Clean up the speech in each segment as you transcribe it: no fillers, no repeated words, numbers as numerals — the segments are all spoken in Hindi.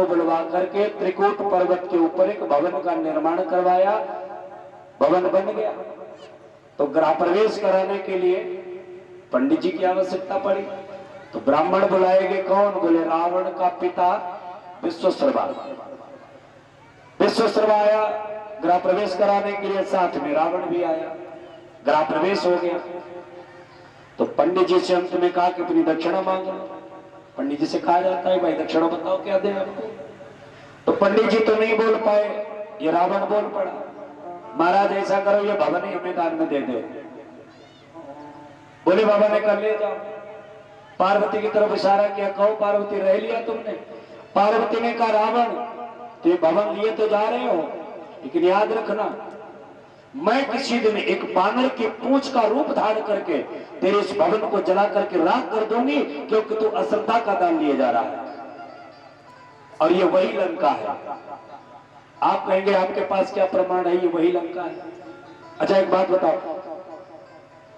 को बुलवा करके त्रिकूट पर्वत के ऊपर एक भवन का निर्माण करवाया। भवन बन गया तो गृह प्रवेश कराने के लिए पंडित जी की आवश्यकता पड़ी। तो ब्राह्मण बुलाए गए, कौन? बोले रावण का पिता विश्वश्रवा। विश्वश्रवा आया गृह प्रवेश कराने के लिए, साथ में रावण भी आया। गृह प्रवेश हो गया तो पंडित जी से अंत में कहा कि अपनी दक्षिणा मांग लो। पंडित जी से कहा जाता है भाई दक्षिणा बताओ क्या दे हमको। तो पंडित जी तो नहीं बोल पाए, ये रावण बोल पड़ा, महाराज ऐसा करो ये भवन ही हमें दान में दे दो। बोले बाबा ने कर ले जाओ। पार्वती की तरफ इशारा किया, कहो पार्वती रह लिया तुमने? पार्वती ने कहा रावण तो ये भवन लिए तो जा रहे हो, लेकिन याद रखना मैं किसी दिन एक बानर की पूंछ का रूप धारण करके तेरे इस भवन को जला करके राख कर दूंगी, क्योंकि तू अश्रद्धा का दान लिए जा रहा है और ये वही लंका है। आप कहेंगे आपके पास क्या प्रमाण है? ये वही लंका है। अच्छा एक बात बताओ,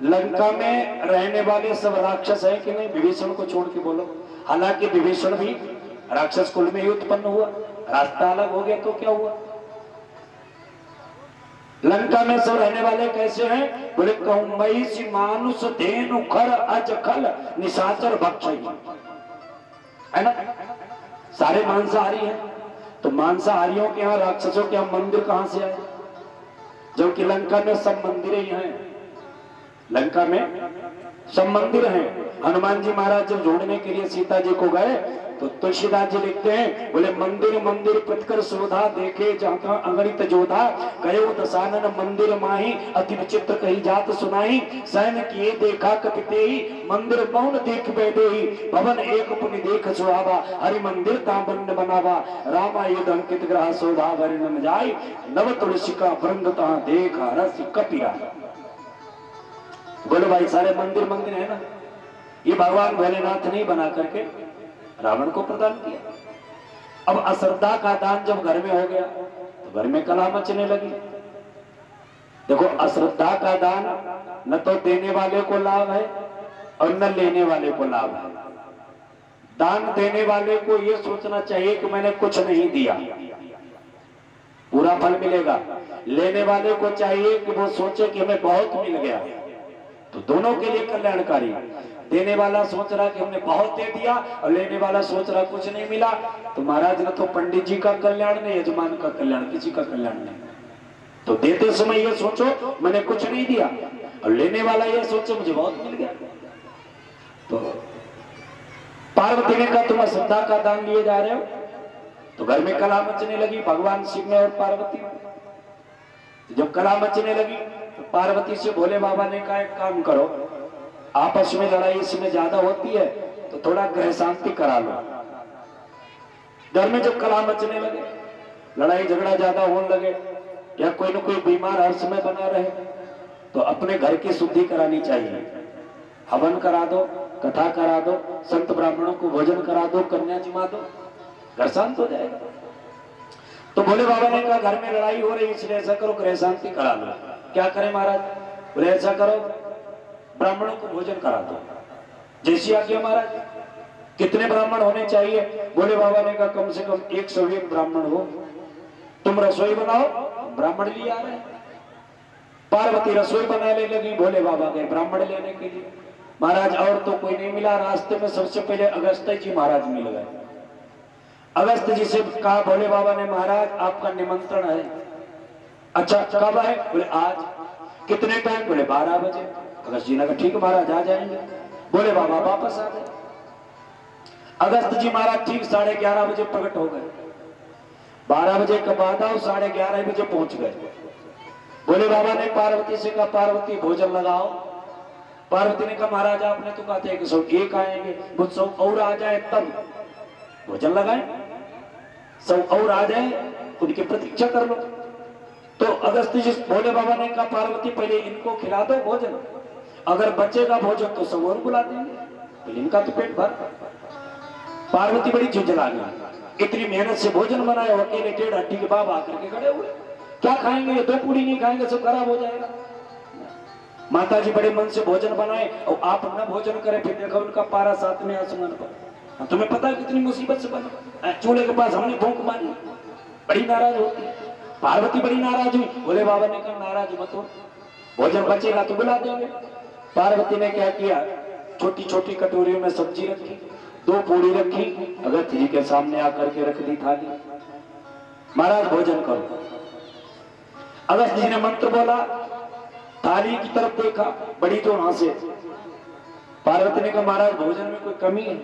लंका में रहने वाले सब राक्षस है कि नहीं? विभीषण को छोड़ के बोलो। हालांकि विभीषण भी राक्षस कुल में ही उत्पन्न हुआ, रास्ता अलग हो गया तो क्या हुआ? लंका में सब रहने वाले कैसे हैं? बोले कौमैसी मानुष धेनु खर अज खल निशाचर भक्षय, है ना? सारे मांसाहारी हैं। तो मांसाहारियों के यहाँ, राक्षसों के यहाँ मंदिर कहां से आए? जबकि लंका में सब मंदिर ही हैं। लंका में सब मंदिर हैं। हनुमान जी महाराज जब ढूंढने के लिए सीता जी को गए तो तुलसीदास जी लिखते हैं, बोले मंदिर मंदिर प्रतिकर शोधा देखे जहां अगणित जोधा, गयो दशानन मंदिर माही अति विचित्र कही जात सुनाई, सैन किए देखा कपिते ही मंदिर मौन देख बैठे ही, भवन एक पुनि देख सुहावा, हरि मंदिर तांबन बनावा, रामायुध अंकित ग्रह शोभा वर्णन जाय, नव तुलसी का वृंद तहां देख रस कपिरा। बोलो भाई सारे मंदिर मंदिर है ना? ये भगवान भोलेनाथ ने बना करके रावण को प्रदान किया। अब अश्रद्धा का दान जब घर में हो गया तो घर में कलह मचने लगी। देखो अश्रद्धा का दान न तो देने वाले को लाभ है और न लेने वाले को लाभ है। दान देने वाले को यह सोचना चाहिए कि मैंने कुछ नहीं दिया, पूरा फल मिलेगा। लेने वाले को चाहिए कि वो सोचे कि हमें बहुत मिल गया, तो दोनों के लिए कल्याणकारी। देने वाला सोच रहा कि हमने बहुत दे दिया और लेने वाला सोच रहा कुछ नहीं मिला, तो महाराज न तो पंडित जी का कल्याण नहीं, यजमान का कल्याण, किसी का कल्याण नहीं। तो देते समय ये सोचो मैंने कुछ नहीं दिया, और लेने वाला ये सोचे मुझे बहुत मिल गया। तो पार्वती ने कहा तुम श्रद्धा का दान लिए जा रहे हो, तो घर में कलह मचने लगी भगवान शिव में और पार्वती में। जब कलह मचने लगी तो पार्वती से भोले बाबा ने कहा एक काम करो, आपस में लड़ाई इसमें ज्यादा होती है तो थोड़ा ग्रह शांति करा लो। घर में जब कलह मचने लगे, लड़ाई झगड़ा ज्यादा होने लगे, या कोई न कोई बीमार हर समय बना रहे, तो अपने घर की शुद्धि करानी चाहिए। हवन करा दो, कथा करा दो, संत ब्राह्मणों को भोजन करा दो, कन्या जिमा दो, घर शांत हो जाएगा। तो भोले बाबा ने कहा घर में लड़ाई हो रही इसलिए ऐसा करो ग्रह शांति करा लो। क्या करें महाराज? बोले ऐसा करो ब्राह्मणों को भोजन करा दो। जैसी आज्ञा महाराज। कितने ब्राह्मण होने चाहिए? भोले बाबा ने कहा कम से कम 101 ब्राह्मण हो। तुम रसोई बनाओ, ब्राह्मण लिए आ रहे हैं। पार्वती रसोई बनाने लगी, भोले बाबा गए ब्राह्मण लेने के लिए। महाराज और तो कोई नहीं मिला, रास्ते में सबसे पहले अगस्त जी महाराज मिल गए। अगस्त जी से कहा भोले बाबा ने, महाराज आपका निमंत्रण है। अच्छा कब है? बोले आज। कितने टाइम? बोले 12 बजे। अगस्त जी ने कहा ठीक महाराज आ जाएंगे। बोले बाबा वापस आ गए। अगस्त जी महाराज ठीक 11:30 बजे प्रकट हो गए। 12 बजे का बाद आओ, 11:30 बजे पहुंच गए। बोले बाबा ने पार्वती से कहा पार्वती भोजन लगाओ। पार्वती ने कहा महाराज आपने तो कहा था कि 101 आएंगे, वो 100 और आ जाए तब भोजन लगाए, 100 और आ जाए उनकी प्रतीक्षा कर लो। तो अगस्त जी भोले बाबा ने कहा पार्वती पहले इनको खिला दो भोजन, अगर बचेगा भोजन तो सब और बुला देंगे, तो इनका तो पेट भर। पार्वती बड़ी झुंझला गई, इतनी मेहनत से भोजन बनाए, अकेले 1.5 हड्डी के बाबा आकर के खड़े हुए, क्या खाएंगे? ये 2 पूड़ी नहीं खाएंगे, सब खराब हो जाएगा। माता जी बड़े मन से भोजन बनाए और आप न भोजन करें, फिर देखो उनका पारा 7वें आसमान पर। तुम्हें पता है कितनी मुसीबत से बना। चूल्हे के पास हमने फूंक मारी, बड़ी नाराज होती। पार्वती बड़ी नाराज हुई। भोले बाबा ने कहा नाराज मत हो, भोजन बचेगा तो बुला देंगे। पार्वती ने क्या किया, छोटी छोटी कटोरियों में सब्जी रखी, 2 पूड़ी रखी, अगस्त्य जी के सामने आकर के रख दी थाली। महाराज भोजन करो। अगस्त्य जी ने मंत्र बोला, थाली की तरफ देखा, बड़ी जोर हंसे। पार्वती ने कहा महाराज भोजन में कोई कमी है?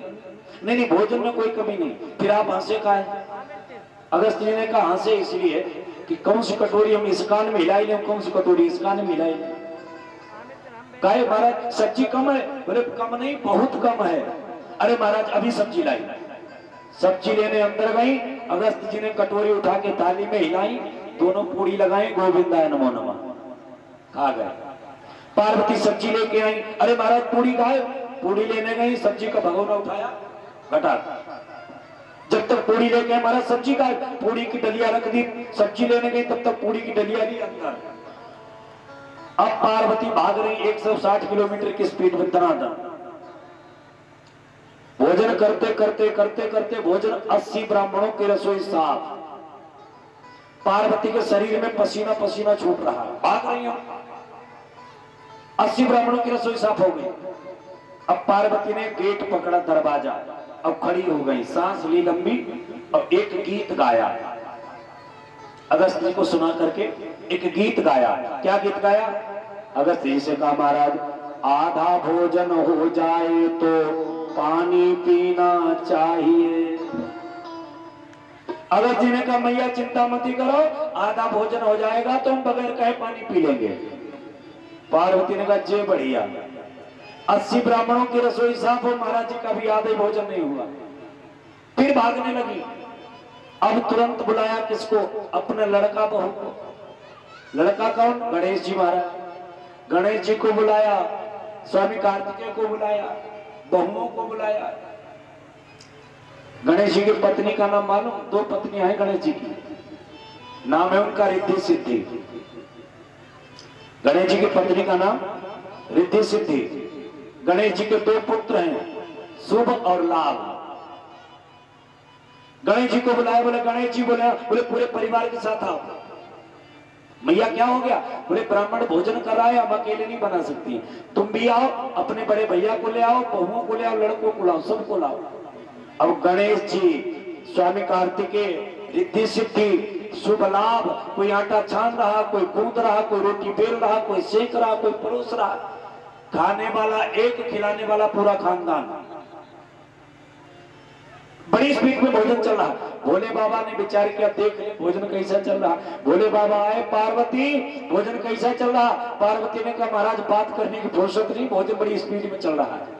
नहीं नहीं भोजन में कोई कमी नहीं। फिर आप हंसे का है? अगस्त्य जी ने कहा हंसे इसलिए कि कौन सी कटोरी हम इस कान में हिलाई लें, कौन सी कटोरी इस कान में हिलाई लें। कहे महाराज सब्जी कम है? बोले कम नहीं बहुत कम है। अरे महाराज अभी सब्जी लाई। सब्जी लेने अंदर गई, अगस्त्य जी ने कटोरी उठा के थाली में हिलाई, दोनों पूड़ी लगाई, गोविंदाय नमो नमः, खा गए। पार्वती सब्जी लेके आई, अरे महाराज पूड़ी खाए। पूड़ी लेने गई, सब्जी का भगोना उठाया, घटा। जब तक पूड़ी लेके आए महाराज सब्जी खाए, पूड़ी की डलिया रख दी, सब्जी लेने गई तब तक पूड़ी की डलिया ली अंदर। अब पार्वती भाग रही 160 किलोमीटर की स्पीड में दनादन। भोजन करते करते करते करते भोजन 80 ब्राह्मणों की रसोई साफ। पार्वती के शरीर में पसीना पसीना छूट रहा है, भाग रही हूं। 80 ब्राह्मणों की रसोई साफ हो गई। अब पार्वती ने गेट पकड़ा, दरवाजा, अब खड़ी हो गई, सांस ली लंबी, अब एक गीत गाया। अगस्त्य जी को सुना करके एक गीत गाया। क्या गीत गाया? अगस्त्य जी से कहा महाराज आधा भोजन हो जाए तो पानी पीना चाहिए। अगस्त्य जी ने कहा मैया चिंता मत करो, आधा भोजन हो जाएगा तो हम बगैर कहे पानी पी लेंगे। पार्वती ने कहा जे बढ़िया। 80 ब्राह्मणों की रसोई साफ हो, महाराज जी का भी आधे भोजन नहीं हुआ। फिर भागने लगी। अब तुरंत बुलाया किसको? अपने लड़का बहू को। लड़का कौन? गणेश जी महाराज। गणेश जी को बुलाया, स्वामी कार्तिकेय को बुलाया, बहुओं को बुलाया। गणेश जी की पत्नी का नाम मालूम? 2 पत्नियां हैं गणेश जी की, नाम है उनका रिद्धि सिद्धि। गणेश जी की पत्नी का नाम रिद्धि सिद्धि। गणेश जी के 2 पुत्र हैं, शुभ और लाभ। गणेश जी को बुलाया, बोले गणेश जी बोले पूरे परिवार के साथ आओ। मैया क्या हो गया? बोले ब्राह्मण भोजन कर रहा है, हम अकेले नहीं बना सकती, तुम भी आओ, अपने बड़े भैया को ले आओ, बहुओं को ले आओ, लड़कों को लाओ, सबको लाओ। अब गणेश जी, स्वामी कार्तिकेय, रिद्धि सिद्धि, शुभ लाभ, कोई आटा छान रहा, कोई गूंद रहा, कोई रोटी बेल रहा, कोई सेक रहा, कोई परोस रहा। खाने वाला एक, खिलाने वाला पूरा खानदान। बड़ी स्पीड में भोजन चल रहा। भोले बाबा ने विचार किया, देख ले भोजन कैसा चल रहा। भोले बाबा आए, पार्वती भोजन कैसा चल रहा? पार्वती ने कहा महाराज बात करने की फुर्सत नहीं, भोजन बड़ी स्पीड में चल रहा है।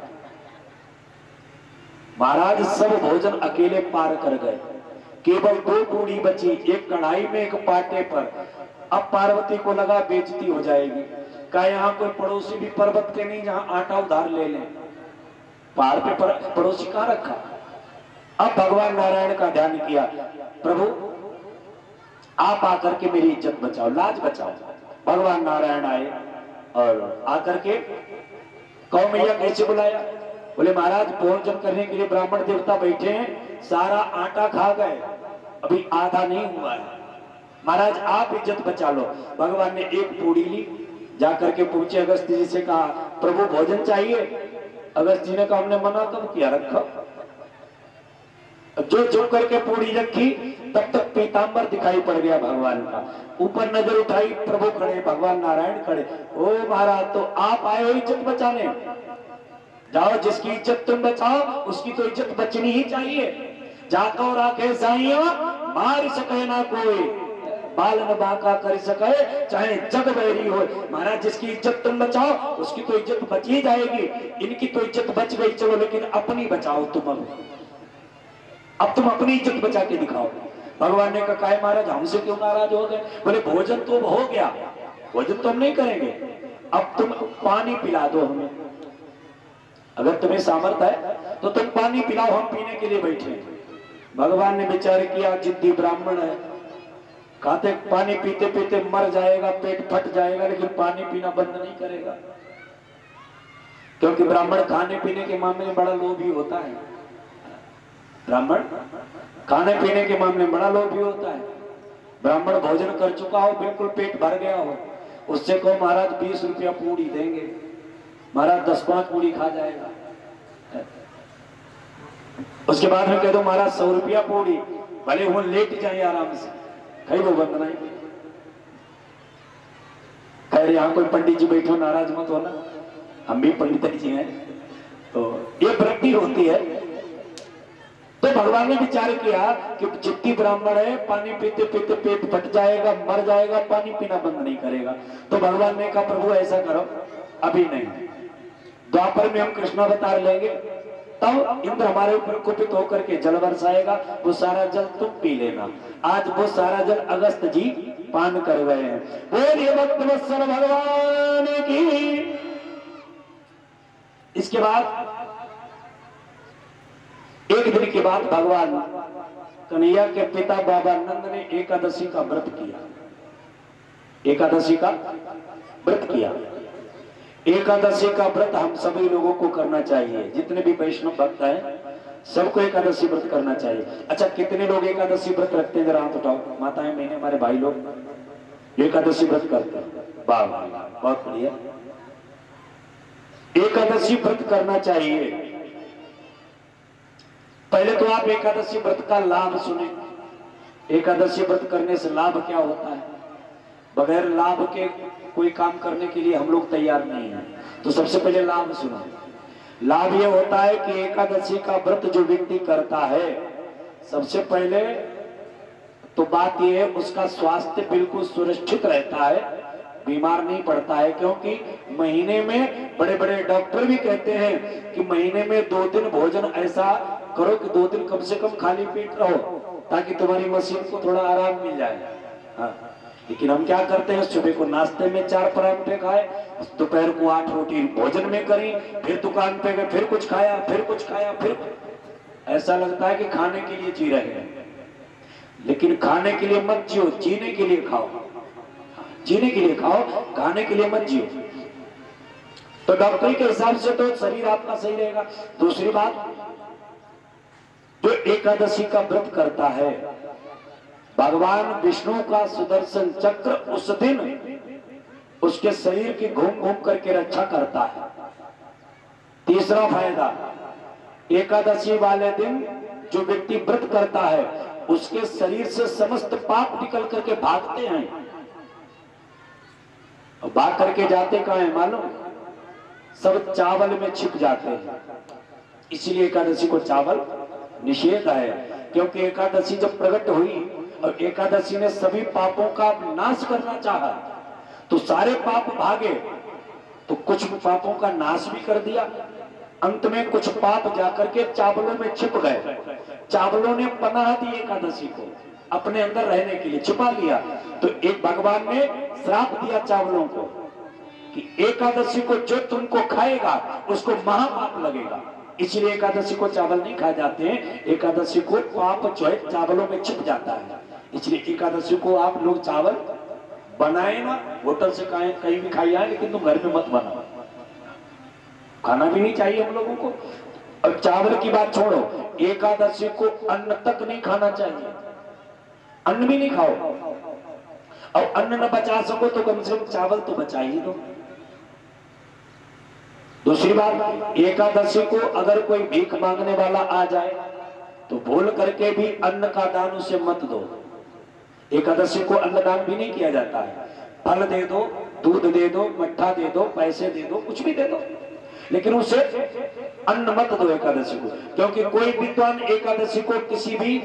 महाराज सब भोजन अकेले पार कर गए, केवल 2 पूड़ी बची, एक कढ़ाई में एक पाटे पर। अब पार्वती को लगा बेइज्जती हो जाएगी, कहा यहाँ कोई पड़ोसी भी पर्वत के नहीं जहां आटा उधार ले लें। पहाड़ पे पड़ोसी कहां रखा? अब भगवान नारायण का ध्यान किया, प्रभु आप आकर के मेरी इज्जत बचाओ, लाज बचाओ। भगवान नारायण आए और आकर के कौ मैया कैसे बुलाया? बोले महाराज भोजन करने के लिए ब्राह्मण देवता बैठे हैं, सारा आटा खा गए, अभी आधा नहीं हुआ है, महाराज आप इज्जत बचा लो। भगवान ने एक पूड़ी ली, जाकर के पूछे अगस्त्य जी से, कहा प्रभु भोजन चाहिए? अगस्त्य जी ने कहा हमने मना कब किया, रखा। जो चुप करके पूड़ी रखी, तब तक पीतांबर दिखाई पड़ गया भगवान का। ऊपर नजर उठाई, प्रभु खड़े, भगवान नारायण खड़े। ओ महाराज तो आप आए हो इज्जत बचाने, जाओ जिसकी इज्जत तुम बचाओ उसकी तो इज्जत बचनी ही चाहिए। जाको राखे साइया मार सके ना कोई, बालन बाका कर सके चाहे जग बैरी हो। महाराज जिसकी इज्जत तुम बचाओ उसकी तो इज्जत बच ही जाएगी। इनकी तो इज्जत बच गई, चलो लेकिन अपनी बचाओ तुम। अब तुम अपनी इज्जत बचा के दिखाओ। भगवान ने कहा महाराज हमसे क्यों नाराज हो गए? बोले भोजन तो हो गया, भोजन तो हम नहीं करेंगे, अब तुम पानी पिला दो हमें। अगर तुम्हें सामर्थ्य है तो तुम पानी पिलाओ, हम पीने के लिए बैठे। भगवान ने विचार किया जिद्दी ब्राह्मण है, खाते पानी पीते पीते मर जाएगा, पेट फट जाएगा, लेकिन पानी पीना बंद नहीं करेगा, क्योंकि ब्राह्मण खाने पीने के मामले में बड़ा लोभी होता है। ब्राह्मण खाने पीने के मामले में बड़ा लोभी होता है। ब्राह्मण भोजन कर चुका हो, बिल्कुल पेट भर गया हो, उससे कहो महाराज 20 रुपया पूड़ी देंगे, महाराज 10-5 पूड़ी खा जाएगा। उसके बाद में कह दो महाराज 100 रुपया पूड़ी, भले वो लेट जाए आराम से, कहीं वो बंद नहीं। खैर यहाँ कोई पंडित जी बैठो, नाराज मत होना, हम भी पंडित जी हैं, तो ये वृत्ति होती है। तो भगवान ने विचार किया कि चित्ती ब्राह्मण है, पानी पीते पीते पेट फट जाएगा, मर जाएगा, पानी पीना बंद नहीं करेगा। तो भगवान ने कहा प्रभु ऐसा करो, अभी नहीं, द्वापर में हम कृष्णावतार लेंगे, तब इंद्र हमारे ऊपर कुपित होकर के जल बरसाएगा, वो सारा जल तुम पी लेना। आज वो सारा जल अगस्त जी पान कर गए हैं। बोलिए भक्तवत्सल भगवान की। इसके बाद एक दिन के बाद भगवान कन्हैया के पिता बाबा नंद ने एकादशी का व्रत किया। एकादशी का व्रत किया। एकादशी का व्रत हम सभी लोगों को करना चाहिए, जितने भी वैष्णव भक्त हैं सबको एकादशी व्रत करना चाहिए। अच्छा, कितने लोग एकादशी व्रत रखते हैं जरा हाथ उठाओ, माताएं बहनें हमारे भाई लोग एकादशी व्रत करते हैं। वाह वाह, बहुत बढ़िया। एकादशी व्रत करना चाहिए। पहले तो आप एकादशी व्रत का लाभ सुने। एकादशी व्रत करने से लाभ क्या होता है? बगैर लाभ के कोई काम करने के लिए हम लोग तैयार नहीं हैं। तो सबसे पहले लाभ सुनो। लाभ ये होता है कि एकादशी का व्रत जो व्यक्ति करता है, सबसे पहले तो बात यह है उसका स्वास्थ्य बिल्कुल सुरक्षित रहता है, बीमार नहीं पड़ता है। क्योंकि महीने में बड़े बड़े डॉक्टर भी कहते हैं कि महीने में 2 दिन भोजन ऐसा करो कि 2 दिन कम से कम खाली पेट रहो, ताकि तुम्हारी मशीन को थोड़ा आराम मिल जाए। हाँ। लेकिन हम क्या करते हैं, सुबह को नाश्ते में 4 पराठे खाए, दोपहर को 8 रोटी भोजन में करी, फिर दुकान पे गए, फिर कुछ खाया, फिर कुछ खाया, फिर ऐसा लगता है कि खाने के लिए जी रहे हैं। लेकिन खाने के लिए मत जियो, जीने के लिए खाओ। जीने के लिए खाओ, खाने के लिए मत जियो। तो डॉक्टरी के हिसाब से तो शरीर आपका सही रहेगा। दूसरी बात, जो एकादशी का व्रत करता है, भगवान विष्णु का सुदर्शन चक्र उस दिन उसके शरीर की घूम घूम करके रक्षा करता है। तीसरा फायदा, एकादशी वाले दिन जो व्यक्ति व्रत करता है उसके शरीर से समस्त पाप निकल करके भागते हैं। भाग करके जाते कहां है मालूम? सब चावल में छिप जाते हैं। इसलिए एकादशी को चावल निषेध है। क्योंकि एकादशी जब प्रकट हुई और एकादशी ने सभी पापों का नाश करना चाहा, तो सारे पाप भागे, तो कुछ पापों का नाश भी कर दिया। अंत में कुछ पाप जाकर के चावलों में छिप गए। चावलों ने पनाह दी एकादशी को, अपने अंदर रहने के लिए छिपा लिया। तो एक भगवान ने श्राप दिया चावलों को कि एकादशी को जो तुमको खाएगा उसको महापाप लगेगा। इसलिए एकादशी को चावल नहीं खाए जाते हैं। एकादशी को पाप जो है चावलों में छिप जाता है। इसलिए एकादशी को आप लोग चावल बनाए ना, होटल से कहीं भी खाई आए, लेकिन तुम घर में मत बनाओ। खाना भी नहीं चाहिए हम लोगों को। और चावल की बात छोड़ो, एकादशी को अन्न तक नहीं खाना चाहिए। अन्न भी नहीं खाओ, और अन्न न बचा सको तो कम से कम चावल तो बचा ही दो। दूसरी बात, एकादशी को अगर कोई भीख मांगने वाला आ जाए तो भूल करके भी अन्न का दान उसे मत दो। एकादशी को अन्नदान भी नहीं किया जाता है। फल दे दो, दूध दे दो, मट्ठा दे दो, पैसे दे दो, कुछ भी दे दो, लेकिन उसे अन्न मत दो एकादशी को। क्योंकि कोई विद्वान एकादशी को किसी भी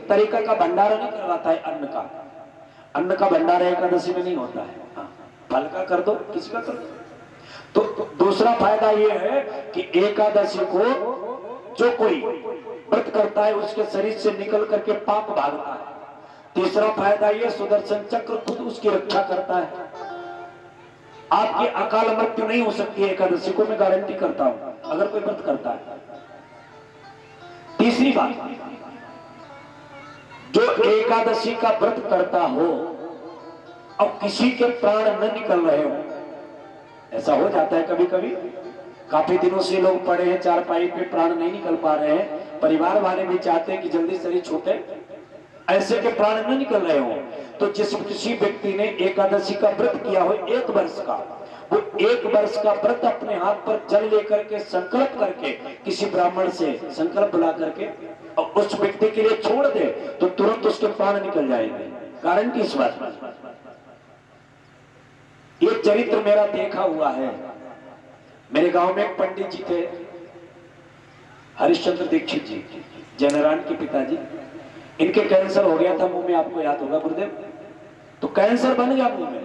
तरीका का भंडारा नहीं करवाता है। अन्न का भंडारा एकादशी में नहीं होता है। हाँ, फल का कर दो, किसी का कर दो। तो दूसरा फायदा यह है कि एकादशी को जो कोई व्रत करता है उसके शरीर से निकल करके पाप भागता है। तीसरा फायदा यह, सुदर्शन चक्र खुद उसकी रक्षा करता है। आपकी अकाल मृत्यु नहीं हो सकती है एकादशी को, मैं गारंटी करता हूं, अगर कोई व्रत करता है। तीसरी बात, जो एकादशी का व्रत करता हो और किसी के प्राण न निकल रहे हो, ऐसा हो जाता है कभी कभी। काफी दिनों से लोग पड़े हैं चारपाई पे, प्राण नहीं निकल पा रहे हैं, परिवार वाले भी चाहते हैं कि जल्दी शरीर छूटे, ऐसे के प्राण न निकल रहे हो। तो जिस किसी व्यक्ति ने एकादशी का व्रत किया हो 1 वर्ष का, वो 1 वर्ष का व्रत अपने हाथ पर जल लेकर के संकल्प करके किसी ब्राह्मण से संकल्प बुला करके और उस व्यक्ति के लिए छोड़ दे तो तुरंत उसके प्राण निकल जाएंगे। गारंटी इस बात पर। ये चरित्र मेरा देखा हुआ है। मेरे गांव में एक पंडित जी थे, हरिश्चंद्र दीक्षित जी, जयनारायण के पिताजी। इनके कैंसर हो गया था मुंह में, आपको याद होगा गुरुदेव। तो कैंसर बन गया मुंह में।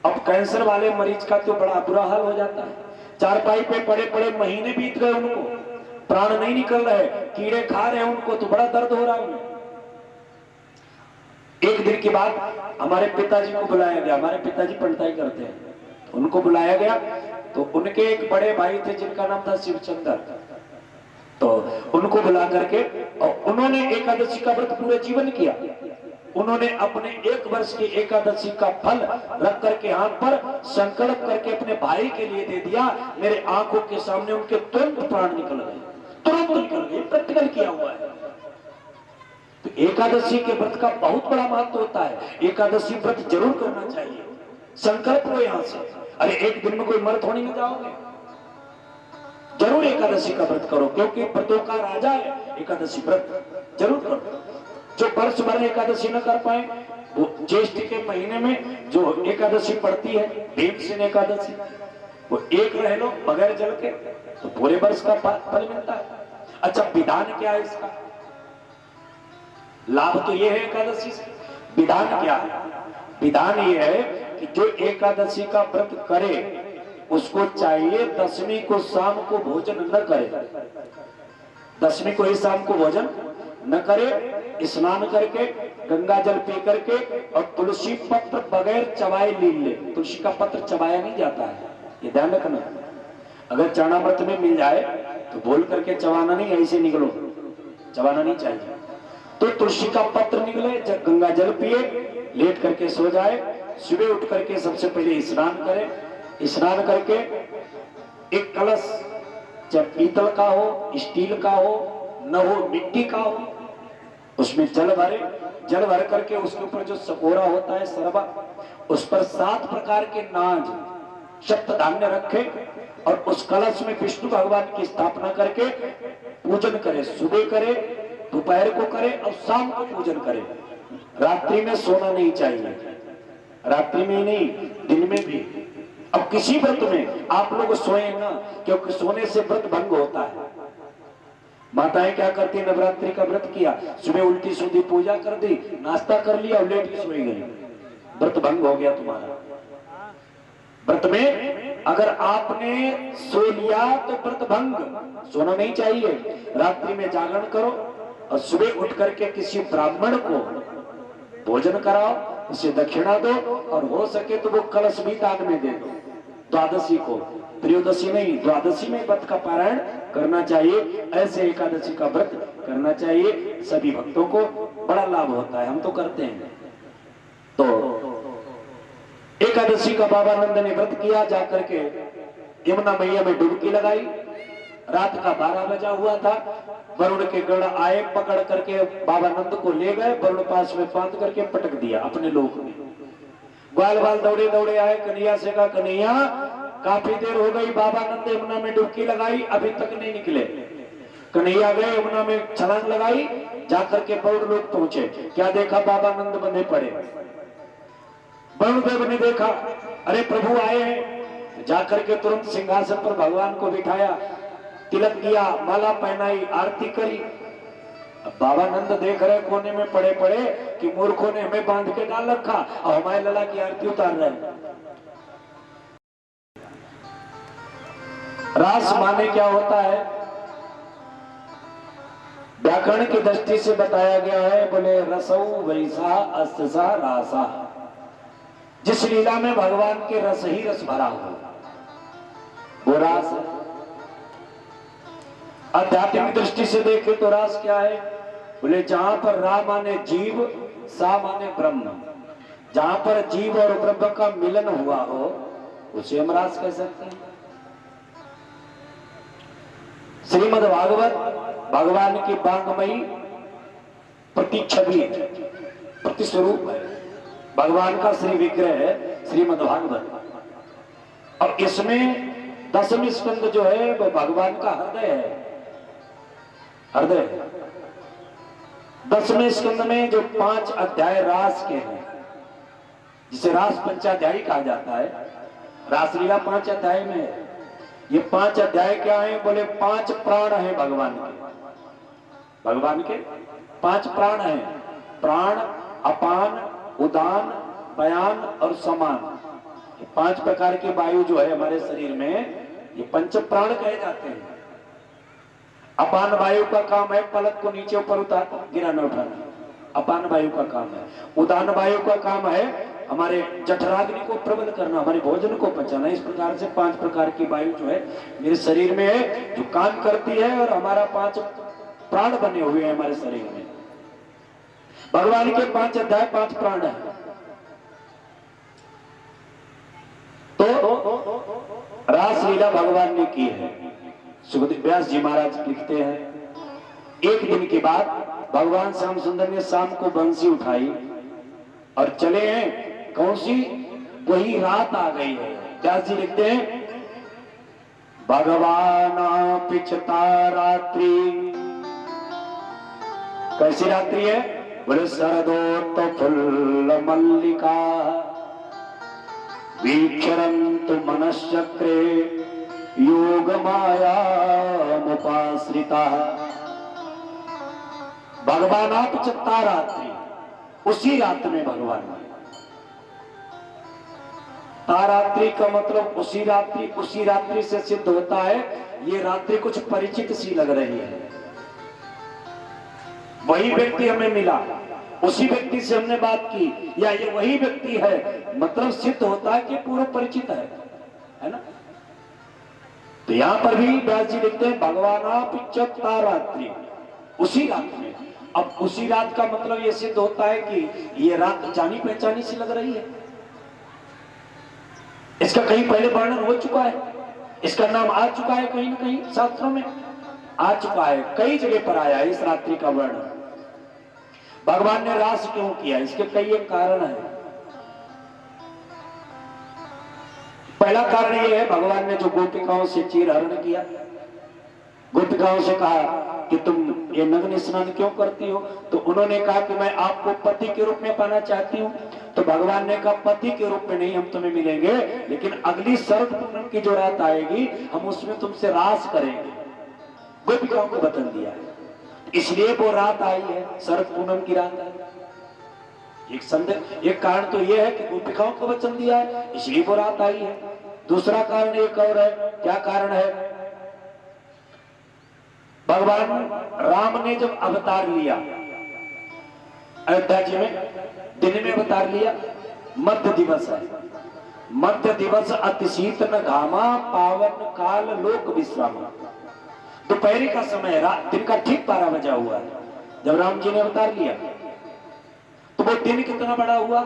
अब कैंसर वाले मरीज का तो बड़ा बुरा हाल हो जाता है। चारपाई पे पड़े पड़े महीने बीत गए, उनको प्राण नहीं निकल रहे, कीड़े खा रहे हैं उनको, तो बड़ा दर्द हो रहा है। एक दिन की बात, हमारे पिताजी को बुलाया गया। हमारे पिताजी पंडिताई करते हैं, तो उनको बुलाया गया। तो उनके एक बड़े भाई थे जिनका नाम था शिवचंद्र, तो उनको बुला करके और उन्होंने एकादशी का व्रत पूरे जीवन किया। उन्होंने अपने 1 वर्ष की एकादशी का फल रख करके हाथ पर संकल्प करके अपने भाई के लिए दे दिया। मेरे आंखों के सामने उनके तुरंत प्राण निकल गए, तुरंत निकल गए। प्रैक्टिकल किया हुआ है। तो एकादशी के व्रत का बहुत बड़ा महत्व होता है। एकादशी व्रत जरूर करना चाहिए। संकल्प लो यहां से। अरे एक दिन में कोई मर थोड़ी नहीं जाओगे, जरूर एकादशी का व्रत करो, क्योंकि व्रतों का राजा है एकादशी व्रत। जरूर करो। जो वर्ष भर एकादशी न कर पाए, वो ज्येष्ठ के महीने में जो एकादशी पड़ती है, भीमसेन एकादशी, वो एक रह लो बगैर जल के, तो पूरे वर्ष का फल मिलता है। अच्छा, विधान क्या है इसका? लाभ तो ये है एकादशी से। विधान क्या है? विधान ये है कि जो एकादशी का व्रत करे उसको चाहिए दशमी को शाम को भोजन न करे। दशमी को ही शाम को भोजन न करे, स्नान करके गंगा जल पी करके और तुलसी पत्र बगैर चबाए लील ले। तुलसी का पत्र चबाया नहीं जाता है, ये ध्यान रखना। अगर चरणामृत में मिल जाए तो बोल करके चबाना नहीं, ऐसे निकलो, चबाना नहीं चाहिए। तो तुलसी का पत्र निकले, जब गंगा जल पिए, लेट करके सो जाए, सुबह उठ करके सबसे पहले स्नान करे। स्नान करके एक कलश, चाहे पीतल का हो, स्टील का हो, न हो मिट्टी का हो, उसमें जल भरे। जल भर करके उसके ऊपर जो सकोरा होता है सरबा, उस पर 7 प्रकार के नाज सप्त धान्य रखे और उस कलश में विष्णु भगवान की स्थापना करके पूजन करे। सुबह करे, दोपहर को करे और शाम को पूजन करे। रात्रि में सोना नहीं चाहिए, रात्रि में नहीं, दिन में भी। अब किसी व्रत में आप लोग सोए ना, क्योंकि सोने से व्रत भंग होता है। माताएं क्या करती है, नवरात्रि का व्रत किया, सुबह उल्टी सीधी पूजा कर दी, नाश्ता कर लिया और लेट के सोई गई, व्रत भंग हो गया तुम्हारा। व्रत में अगर आपने सो लिया तो व्रत भंग, सोना नहीं चाहिए। रात्रि में जागरण करो और सुबह उठ करके किसी ब्राह्मण को भोजन कराओ, उसे दक्षिणा दो और हो सके तो वो कलश भी दान में दे दो। द्वादशी को, त्रयोदशी नहीं, द्वादशी में व्रत का पारायण करना चाहिए। ऐसे एकादशी का व्रत करना चाहिए। सभी भक्तों को बड़ा लाभ होता है, हम तो करते हैं। तो एकादशी का बाबा नंद ने व्रत किया, जाकर के यमुना मैया में डुबकी लगाई। रात का 12 बजा हुआ था। वरुण के गण आए, पकड़ करके बाबा नंद को ले गए, वरुण पास में बांध करके पटक दिया अपने लोक में। ग्वाल बाल दौड़े दौड़े आए, कन्हैया से कहा, कन्हैया काफी देर हो गई, बाबा नंद यमुना में डुबकी लगाई, अभी तक नहीं निकले। कन्हैया गए, यमुना में छलांग लगाई, जाकर के वरुण लोग पहुंचे। क्या देखा, बाबा नंद बंधे पड़े। वरुण देव ने देखा, अरे प्रभु आए हैं। जाकर के तुरंत सिंहासन पर भगवान को बिठाया, तिलक दिया, माला पहनाई, आरती करी। अब बाबा नंद देख रहे कोने में पड़े पड़े कि मूर्खों ने हमें बांध के डाल रखा और हमारे लला की आरती उतार रहे। रास माने क्या होता है, व्याकरण की दृष्टि से बताया गया है। बोले रसौ वैसा अस्सा रासा, जिस लीला में भगवान के रस ही रस भरा हो वो रास है। आध्यात्मिक दृष्टि से देखे तो रास क्या है, बोले जहां पर रा माने जीव, सा माने ब्रह्म, जहां पर जीव और ब्रह्म का मिलन हुआ हो उसे हम रास कह सकते हैं। श्रीमद् भागवत भगवान की बांगमयी प्रतिच्छवि है, प्रतिस्वरूप है। भगवान का श्री विग्रह है श्रीमद्भागवत। और इसमें 10वें स्कंद जो है वो भगवान का हृदय है, हृदय। 10वें स्कंद में जो 5 अध्याय रास के हैं, जिसे रास पंचाध्यायी कहा जाता है, रासलीला 5 अध्याय में है। ये 5 अध्याय क्या है? बोले 5 प्राण हैं भगवान के। भगवान के 5 प्राण हैं, प्राण, अपान, उदान, व्यान और समान। ये 5 प्रकार की वायु जो है हमारे शरीर में, ये पंच प्राण कहे जाते हैं। अपान वायु का काम है पलक को नीचे ऊपर उतार गिराना उठाना, अपान वायु का काम है। उदान वायु का काम है हमारे जठराग्नि को प्रबल करना, हमारे भोजन को पचाना। इस प्रकार से 5 प्रकार की वायु जो है मेरे शरीर में है, जो काम करती है। और हमारा 5 प्राण बने हुए हैं हमारे शरीर में। भगवान के 5 अध्याय 5 प्राण है। तो रासलीला भगवान ने की है। सुखदेव व्यास जी महाराज लिखते हैं, एक दिन के बाद भगवान श्याम सुंदर ने शाम को बंसी उठाई और चले हैं। कौन सी? वही रात आ गई है। व्यास जी लिखते हैं, भगवान पिछता रात्रि। कैसी रात्रि है? बोले शरदोत्त फुल्ल मल्लिका वीक्षरंतु मनश्चक्रे योग माया मुपाश्रिता। भगवान आप चित्ता रात्रि, उसी रात में भगवान। तारात्रि का मतलब उसी रात्रि, उसी रात्रि से सिद्ध होता है ये रात्रि कुछ परिचित सी लग रही है। वही व्यक्ति हमें मिला, उसी व्यक्ति से हमने बात की, या ये वही व्यक्ति है, मतलब सिद्ध होता है कि पूर्व परिचित है ना। तो यहां पर भी व्यास जी लिखते हैं, भगवान तारात्रि, उसी रात में। अब उसी रात का मतलब ये सिद्ध होता है कि ये रात जानी पहचानी सी लग रही है। इसका कहीं पहले वर्णन हो चुका है, इसका नाम आ चुका है, कहीं ना कहीं शास्त्रों में आ चुका है, कई जगह पर आया है इस रात्रि का वर्णन। भगवान ने रास क्यों किया? इसके कई एक कारण है। पहला कारण यह है, भगवान ने जो गोपिकाओं से चीरहरण किया, गोपिकाओं से कहा कि तुम ये नग्न स्नान क्यों करती हो? तो उन्होंने कहा कि मैं आपको पति के रूप में पाना चाहती हूँ। तो भगवान ने कहा पति के रूप में नहीं हम तुम्हें मिलेंगे, लेकिन अगली शरद पूनम की जो रात आएगी हम उसमें तुमसे रास करेंगे। गोपिकाओं को वचन दिया है, इसलिए वो रात आई है, शरद पूनम की रात आई। एक कारण तो यह है कि गोपिकाओं को वचन दिया है, इसलिए वो रात आई है। दूसरा कारण एक और है। क्या कारण है? भगवान राम ने जब अवतार लिया अयोध्या जी में, दिन में अवतार लिया, मध्य दिवस है। मध्य दिवस अति शीतन घामा पावन काल लोक विश्राम। दोपहरी का समय, दिन का ठीक 12 बजा हुआ है जब राम जी ने अवतार लिया। तो वो दिन कितना बड़ा हुआ?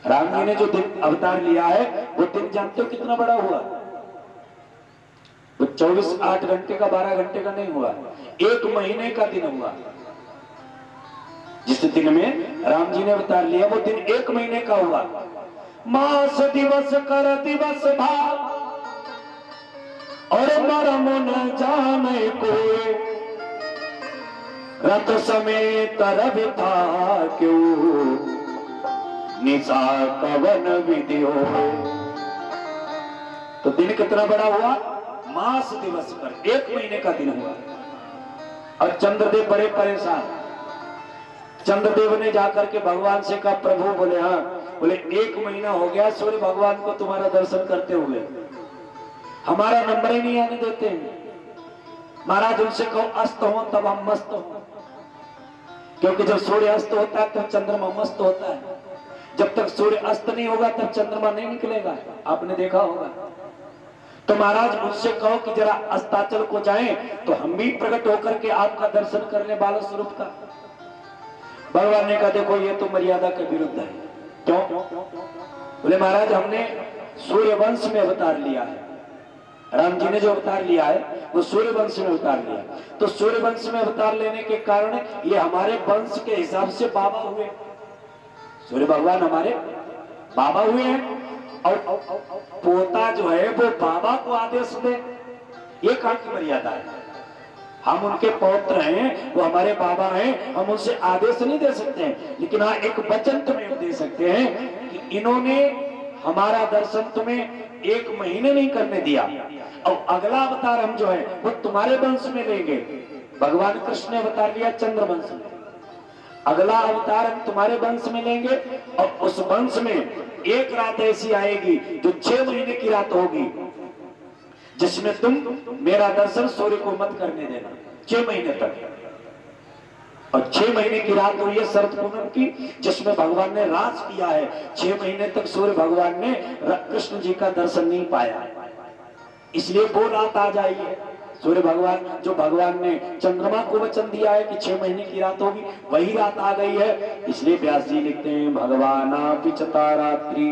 राम जी ने जो दिन अवतार लिया है वो दिन जानते हो कितना बड़ा हुआ? वो 24-8 घंटे का 12 घंटे का नहीं हुआ, 1 महीने का दिन हुआ। जिस दिन में राम जी ने अवतार लिया वो दिन 1 महीने का हुआ। मास दिवस कर दिवस भाव और मरम न जाने कोई, रथ समेत रवि था क्यों निशा कवन विधि हो। तो दिन कितना बड़ा हुआ? मास दिवस कर 1 महीने का दिन हुआ। और चंद्रदेव बड़े परेशान। चंद्रदेव ने जाकर के भगवान से कहा, प्रभु, बोले हाँ, बोले 1 महीना हो गया सूर्य भगवान को तुम्हारा दर्शन करते हुए, हमारा नंबर ही नहीं आने देते हैं। महाराज उनसे कहो अस्त हो तब हम मस्त हो, क्योंकि जब सूर्य अस्त होता है तब चंद्रमा मस्त होता है, जब तक सूर्य अस्त नहीं होगा तब चंद्रमा नहीं निकलेगा। आपने देखा होगा। तो महाराज उनसे कहो कि जरा अस्ताचल को जाएं तो हम भी प्रकट होकर के आपका दर्शन कर ले बाल स्वरूप का। भगवान ने कहा देखो ये तो मर्यादा के विरुद्ध है। क्यों? बोले महाराज हमने सूर्य वंश में अवतार लिया है, राम जी ने जो अवतार लिया है वो सूर्य वंश में अवतार लिया, तो सूर्य वंश में अवतार लेने के कारण ये हमारे वंश के हिसाब से बाबा हुए। सूर्य भगवान हमारे बाबा हुए हैं, और पोता जो है वो बाबा को आदेश दे, ये कहाँ की मर्यादा है? हम उनके पौत्र हैं, वो हमारे बाबा हैं, हम उनसे आदेश नहीं दे सकते हैं, लेकिन हाँ एक वचन तुम्हें दे सकते हैं कि इन्होंने हमारा दर्शन तुम्हें 1 महीने नहीं करने दिया, और अगला अवतार हम जो है वो तुम्हारे वंश में लेंगे। भगवान कृष्ण ने अवतार लिया चंद्र वंश में, अगला अवतार हम तुम्हारे वंश में लेंगे, और उस वंश में एक रात ऐसी आएगी जो 6 महीने की रात होगी, जिसमें तुम मेरा दर्शन सूर्य को मत करने देना 6 महीने तक। और 6 महीने की रात हुई है शरद पूनम की, जिसमें भगवान ने राज किया है। 6 महीने तक सूर्य भगवान ने कृष्ण जी का दर्शन नहीं पाया, इसलिए वो रात आ जाई है। सूर्य भगवान जो भगवान ने चंद्रमा को वचन दिया है कि 6 महीने की रात होगी, वही रात आ गई है। इसलिए व्यास जी लिखते हैं भगवाना पिचता रात्रि।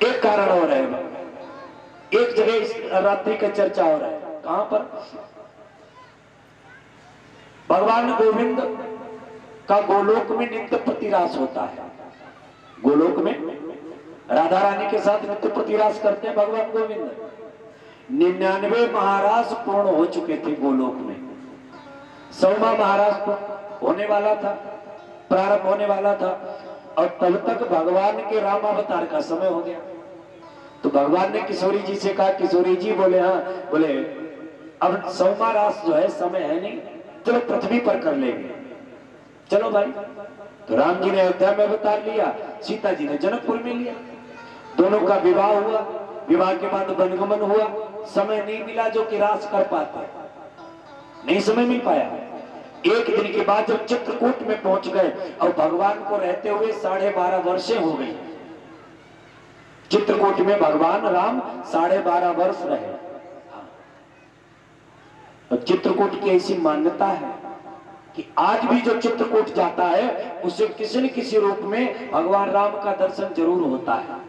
एक कारण और है, एक जगह इस रात्रि का चर्चा हो रहा है, कहां पर? भगवान गोविंद का गोलोक में नित्य प्रतिरास होता है। गोलोक में राधा रानी के साथ नित्य प्रतिरास करते हैं भगवान गोविंद। 99 महाराज पूर्ण हो चुके थे गोलोक में, 100वां महाराज होने वाला था, प्रारंभ होने वाला था, और तब तक भगवान के राम अवतार का समय हो गया। तो भगवान ने किशोरी जी से कहा, किशोरी जी बोले हाँ, बोले अब 100वां रास जो है समय है नहीं, चलो पृथ्वी पर कर लेंगे। चलो भाई, तो राम जी ने अयोध्या में अवतार लिया, सीता जी ने जनकपुर में लिया, दोनों का विवाह हुआ, विवाह के बाद वनगमन हुआ। समय नहीं मिला जो कि रास कर पाते, नहीं समय मिल पाया। एक दिन के बाद जब चित्रकूट में पहुंच गए, और भगवान को रहते हुए 12.5 वर्षे हो गई। चित्रकूट में भगवान राम 12.5 वर्ष रहे। और चित्रकूट की ऐसी मान्यता है कि आज भी जो चित्रकूट जाता है उसे किसी न किसी रूप में भगवान राम का दर्शन जरूर होता है।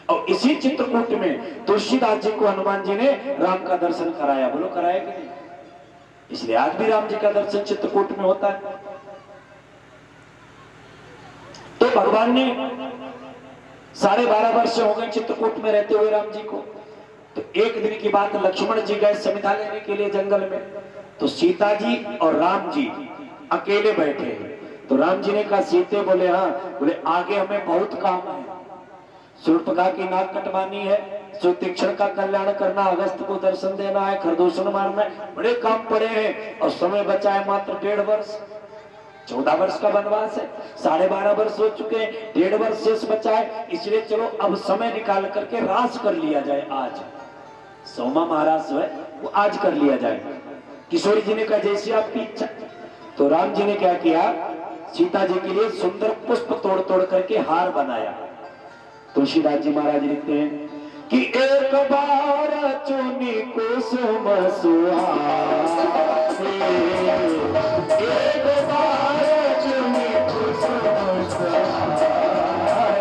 और इसी चित्रकूट में तुलसीदास जी को हनुमान जी ने राम का दर्शन कराया, बोलो कराया कि नहीं? इसलिए आज भी राम जी का दर्शन चित्रकूट में होता है। तो भगवान ने 12.5 वर्ष हो गए चित्रकूट में रहते हुए राम जी को। तो एक दिन की बात, लक्ष्मण जी गए समिधा लेने के लिए जंगल में, तो सीता जी और राम जी अकेले बैठे हैं। तो राम जी ने कहा, सीते बोले हाँ, बोले आगे हमें बहुत काम है, शूर्पणखा की नाक कटवानी है, सुतीक्ष्ण का कल्याण करना, अगस्त को दर्शन देना है, खरदूषण मारना है, बड़े काम पड़े हैं। और समय बचा है मात्र 1.5 वर्ष, 14 वर्ष का वनवास है, 12.5 वर्ष हो चुके हैं, 1.5 वर्ष शेष बचा है। इसलिए चलो अब समय निकाल करके रास कर लिया जाए। आज 100वां महाराज जो है वो आज कर लिया जाए। किशोरी जी ने कहा जैसी आपकी इच्छा। तो राम जी ने क्या किया, सीता जी के लिए सुंदर पुष्प तोड़ तोड़ करके हार बनाया। तुलसीदास जी महाराज लिखते हैं कि एक बार चुनी कुसुम सुहाए, एक बार चुनी कुसुम सुहाए,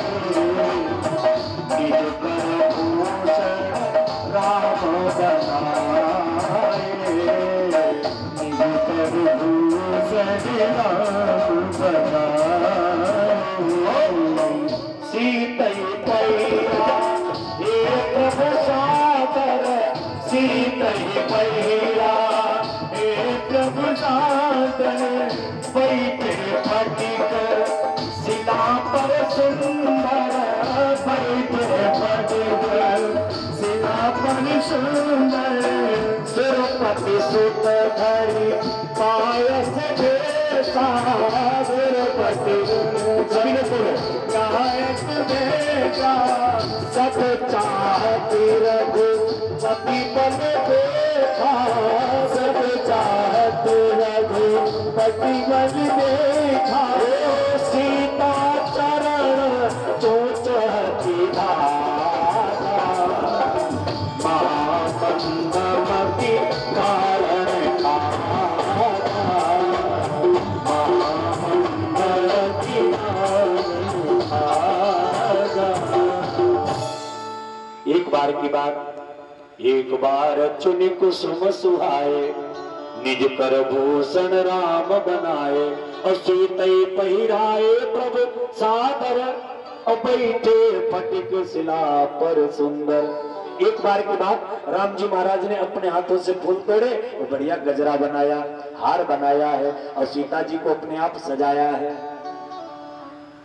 निज कर भूषण राम बनाए, निज कर भूषण राम बनाए। सीतई पैरा एक प्रसादर, सीतई पैरा एक प्रसादर, बैठे फटिक शिला पर सुंदर, बैठे फटिक शिला पर सुंदर, सुरपति सुत धरि पायस देता, सुरपति सभी ने बोलो गायक बेटा, सब चाहती रघुपति बन देखा, सब चाहती रघुपति बन देखा, सीता चरण जो चहती धारा, महामंदमति कारण एक बार की बात, एक बार चुनि कुसुम सुहाए, निज कर भूषण राम बनाए, और सीतई पहिराए प्रभु सादर, और बैठे फटिक शिला पर सुंदर। एक बार की बात, राम जी महाराज ने अपने हाथों से फूल तोड़े और बढ़िया गजरा बनाया, हार बनाया है, और सीता जी को अपने आप सजाया है।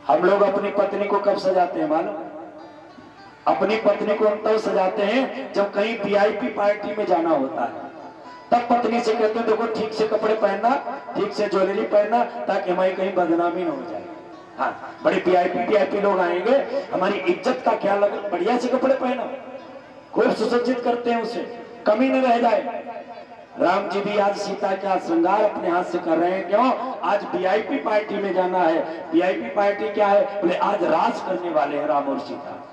हम लोग अपनी पत्नी को कब सजाते हैं मालूम? अपनी पत्नी को हम तब सजाते हैं जब कहीं वीआईपी पार्टी में जाना होता है, तब पत्नी से कहते हैं देखो ठीक से कपड़े पहनना, ठीक से ज्वेलरी पहनना, ताकि हमारी कहीं बदनामी न हो जाए। हाँ, बड़े वीआईपी लोग आएंगे, हमारी इज्जत का ख्याल रखें, बढ़िया से कपड़े पहनो, खूब सुसज्जित करते हैं, उसे कमी न रह जाए। राम जी भी आज सीता का श्रृंगार अपने हाथ से कर रहे हैं। क्यों? आज वीआईपी पार्टी में जाना है। वीआईपी पार्टी क्या है? बोले आज राज करने वाले हैं राम और सीता,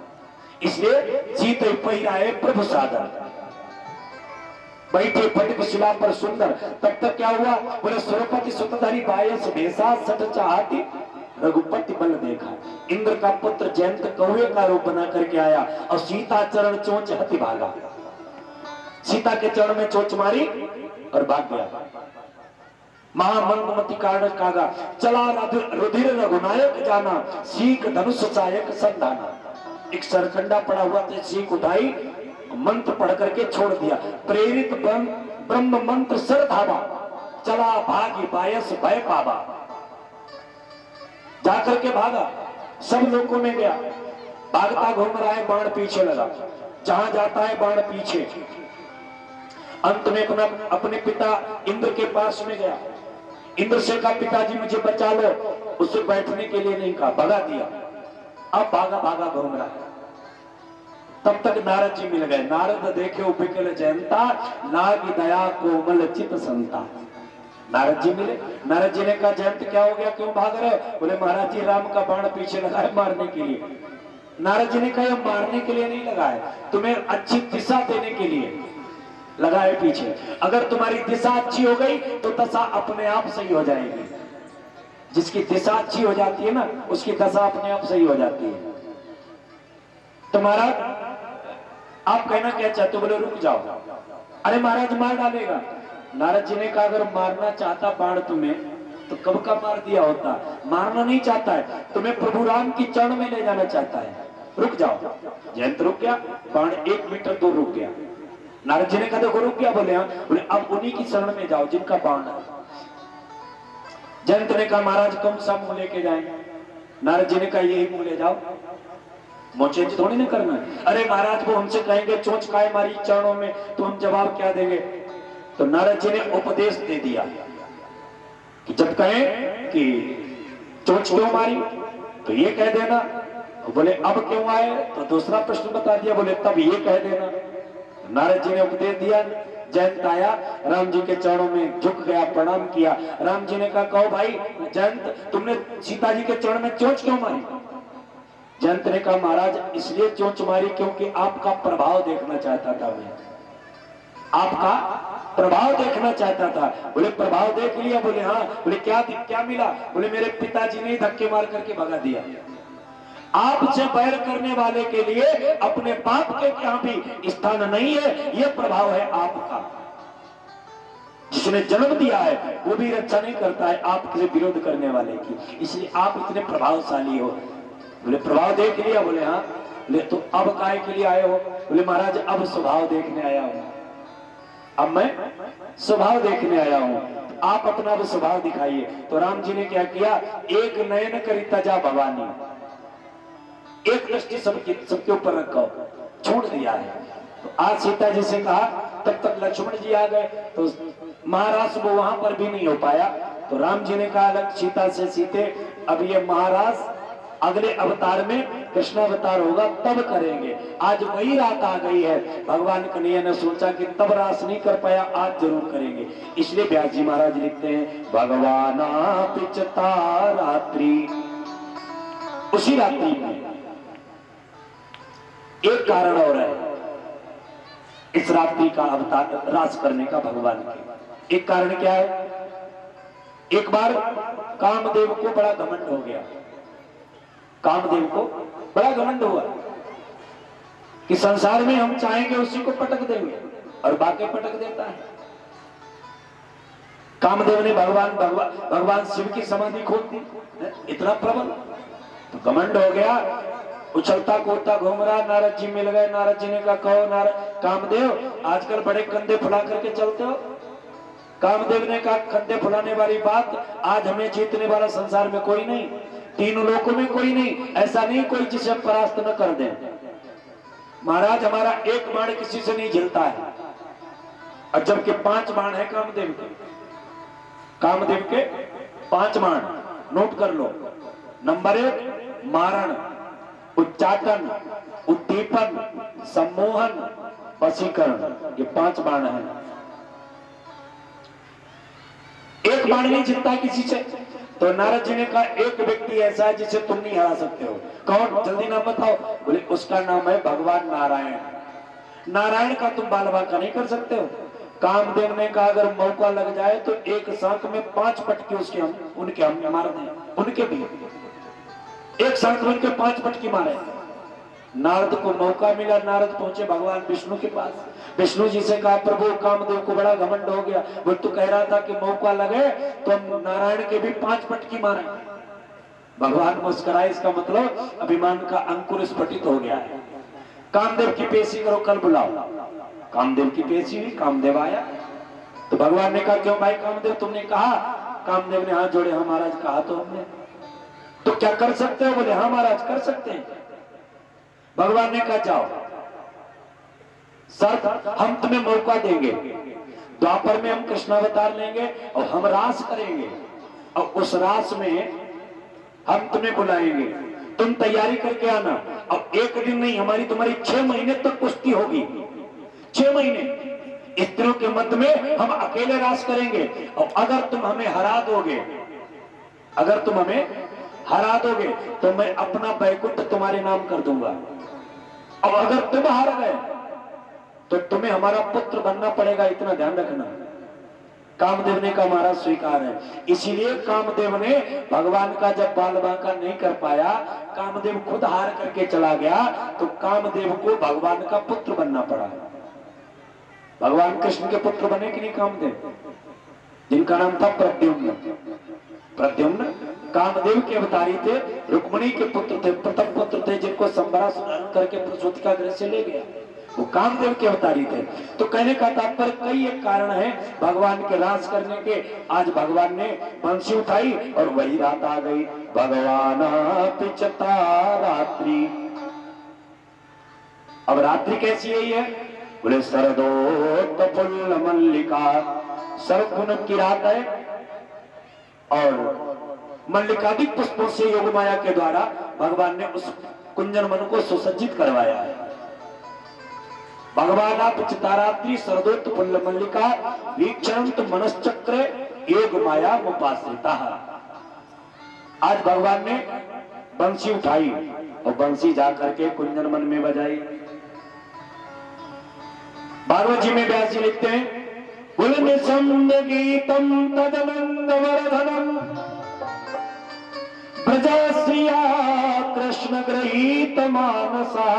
इसलिए सीते पहिराए प्रभु सादर, बैठे फटिक शिला पर सुंदर। तब तक क्या हुआ? बोले सुरपति सुतधरी बायस भेषा, सठ चाहती रघुपति बल देखा। इंद्र का पुत्र जयंत कौवे का रूप बना करके आया, और सीता चरण चोंच हति भागा, सीता के चरण में चोंच मारी और भाग गया। महामंदमति कारण कागा, चला रुधिर रघुनायक जाना, सीख धनुष सायक संधाना। एक सरकंडा पड़ा हुआ था, सीख उठाई, मंत्र पढ़ करके छोड़ दिया। प्रेरित ब्रह्म मंत्र सर धावा, चला भागी बायस भय पावा। जाकर के भागा, सब लोगों में गया, भागता घूम रहा है, बाण पीछे लगा, जहां जाता है बाण पीछे। अंत में अपने पिता इंद्र के पास में गया। इंद्र से कहा पिताजी मुझे बचा लो, उसे बैठने के लिए नहीं कहा, भगा दिया। अब भागा भागा घूम रहा है। तब तक नारद जी मिल गए। नारद देखे उपिकल जयंता, नाग दया कोमल चित संता। नारद जी मिले। नारद जी ने कहा जयंत क्या हो गया, क्यों भाग रहे? बोले महाराज जी राम का बाण पीछे लगा है मारने के लिए। नारद जी ने कहा यह मारने के लिए नहीं लगा है, तुम्हें अच्छी दिशा देने के लिए लगा है पीछे। अगर तुम्हारी दिशा अच्छी हो गई तो दशा अपने आप सही हो जाएगी। जिसकी दिशा अच्छी हो जाती है ना, उसकी दशा अपने आप सही हो जाती है। तुम्हारा आप कहना क्या चाहते हो? बोले रुक जाओ। अरे महाराज मार डालेगा। नारद जी ने कहा अगर मारना चाहता बाण तुम्हें तो कब का मार दिया होता। मारना नहीं चाहता है, तुम्हें प्रभु राम की चरण में ले जाना चाहता है, रुक जाओ। जयंत रुक गया, बाण 1 मीटर दूर रुक गया। नारद जी ने कहा देखो रुक गया। बोले हाँ। बोले अब उन्हीं की शरण में जाओ जिनका बाण है। जयंत ने कहा महाराज कौन सा मुंह लेके जाएं? नारद जी ने कहा यही मुंह ले जाओ, मोचे थोड़ी ना करना है। अरे महाराज वो हमसे कहेंगे चोंच काहे मारी चरणों में, तो हम जवाब क्या देंगे? तो नारद जी ने उपदेश दे दिया कि जब कहें कि चोंच क्यों मारी तो ये कह देना। बोले अब क्यों आए? तो दूसरा प्रश्न बता दिया। बोले तब ये कह देना। नारद जी ने उपदेश दिया। जयंत आया, राम जी के चरणों में झुक गया, प्रणाम किया। राम जी ने कहा कहो भाई जयंत तुमने सीता जी के चरण में चोंच क्यों मारी? जयंत ने कहा महाराज इसलिए चोंच मारी क्योंकि आपका प्रभाव देखना चाहता था मैं, आपका प्रभाव देखना चाहता था। बोले प्रभाव देख लिया? बोले हाँ। बोले क्या मिला? बोले मेरे पिताजी ने धक्के मार करके भगा दिया। आपसे बैर करने वाले के लिए अपने बाप के यहाँ भी स्थान नहीं है, यह प्रभाव है आपका। जिसने जन्म दिया है वो भी रक्षा नहीं करता है आपके विरोध करने वाले की, इसलिए आप इतने प्रभावशाली हो। बोले प्रभाव देख लिया? बोले हाँ। बोले तो अब काय के लिए आए हो? बोले महाराज अब स्वभाव देखने आया हूं, अब मैं स्वभाव देखने आया हूं, आप अपना भी स्वभाव दिखाइए। तो राम जी ने क्या किया? एक नयन करी तजा भवानी, एक दृष्टि सबके ऊपर रखो, छोड़ दिया है। तो आज सीता जी से कहा, तब तक लक्ष्मण जी आ गए, तो महाराज वो वहां पर भी नहीं हो पाया। तो राम जी ने कहा सीता से, सीते अब ये महाराज अगले अवतार में कृष्ण अवतार होगा तब करेंगे, आज वही रात आ गई है। भगवान कन्हैया ने सोचा कि तब रास नहीं कर पाया, आज जरूर करेंगे। इसलिए व्यास जी महाराज लिखते हैं भगवाना पिचता रात्रि, उसी रात्रि में एक कारण और है इस रात्रि का अवतार रास करने का भगवान के। एक कारण क्या है? एक बार कामदेव को बड़ा घमंड हो गया, कामदेव को बड़ा घमंड हुआ। कि संसार में हम चाहेंगे उसी को पटक देंगे और बाकी पटक देता है। कामदेव ने भगवान शिव की समाधि खोल दी, इतना प्रबल, तो घमंड हो गया, उछलता कूदता घूम रहा। नारद जी मिल गए, नारद जी ने कहा कहो नारद कामदेव आजकल बड़े कंधे फुला करके चलते हो। कामदेव ने कहा कंधे फुलाने वाली बात, आज हमें जीतने वाला संसार में कोई नहीं, तीनों लोकों में कोई नहीं, ऐसा नहीं कोई जिसे हम परास्त न कर दें। महाराज हमारा एक बाण किसी से नहीं झेलता है, और जबकि 5 बाण है कामदेव के, कामदेव के 5 बाण नोट कर लो। नंबर 1 मारण, उच्चाटन, उद्दीपन, सम्मोहन, वशीकरण, ये 5 बाण है। एक बाण नहीं जीतता किसी से। तो नारद जी ने कहा एक व्यक्ति ऐसा है जिसे तुम नहीं हरा सकते हो। कौन? जल्दी नाम बताओ। बोले उसका नाम है भगवान नारायण। नारायण का तुम बाल बांका नहीं कर सकते हो। कामदेव ने कहा अगर मौका लग जाए तो एक सांख में 5 पटके उसके उनके हम मार दें, उनके भी एक सांख में उनके 5 पटकी मारे। नारद को मौका मिला, नारद पहुंचे भगवान विष्णु के पास। विष्णु जी से कहा प्रभु कामदेव को बड़ा घमंड हो गया, वो तो कह रहा था कि मौका लगे तो हम नारायण के भी 5 पटकी मारे। भगवान मुस्कुराए, इसका मतलब अभिमान का अंकुर स्फटित हो गया है। कामदेव की पेशी करो, कल बुलाओ। कामदेव की पेशी हुई, कामदेव आया तो भगवान ने कहा क्यों भाई कामदेव तुमने कहा? कामदेव ने हाथ जोड़े, हाँ महाराज कहा तो हमने। तो क्या कर सकते हो? बोले हाँ महाराज कर सकते हैं। भगवान ने कहा जाओ, सर हम तुम्हें मौका देंगे, द्वापर में हम कृष्णावतार लेंगे और हम रास करेंगे, और उस रास में हम तुम्हें बुलाएंगे, तुम तैयारी करके आना। अब एक दिन नहीं, हमारी तुम्हारी 6 महीने तक कुश्ती होगी। 6 महीने स्त्रियों के मध्य में हम अकेले रास करेंगे, और अगर तुम हमें हरा दोगे, अगर तुम हमें हरा दोगे तो मैं अपना बैकुंठ तुम्हारे नाम कर दूंगा, और अगर तुम हार गए तो तुम्हें हमारा पुत्र बनना पड़ेगा, इतना ध्यान रखना। कामदेव ने कहा महाराज स्वीकार है। इसीलिए कामदेव ने भगवान का जब बाल बांका नहीं कर पाया, कामदेव खुद हार करके चला गया, तो कामदेव को भगवान का पुत्र बनना पड़ा। भगवान कृष्ण के पुत्र बने कि नहीं कामदेव, जिनका नाम था प्रद्युम्न। प्रद्युम्न कामदेव के अवतारी थे, रुक्मिणी के पुत्र थे, प्रथम पुत्र थे, जिनको संबरा सुनान करके प्रसूतिका गृह से ले गया, वो कामदेव के अवतारी थे। तो कहने का तात्पर्य कई एक कारण है भगवान के रास करने के। आज भगवान ने बंसी उठाई और वही रात आ गई। भगवान पिचता रात्रि। अब रात्रि कैसी है ये? बोले शरदोत फुल्ल मल्लिका, शरद की रात है और मल्लिकादिक पुष्पों से योग माया के द्वारा भगवान ने उस कुंजन वन को सुसज्जित करवाया है। भगवान आप चितारात्रि शरदोत्त फुल्ल मल्लिका वीक्षणंत मनश्चक्र योग माया मुपाश्रिता। आज भगवान ने बंसी उठाई और बंसी जाकर के कुंजन वन में बजाई। भागवत जी में व्यास जी लिखते हैं गुलनिसंद गीतम तदनंद वर्धनम ब्रजश्रिया कृष्ण गृहीत मानसा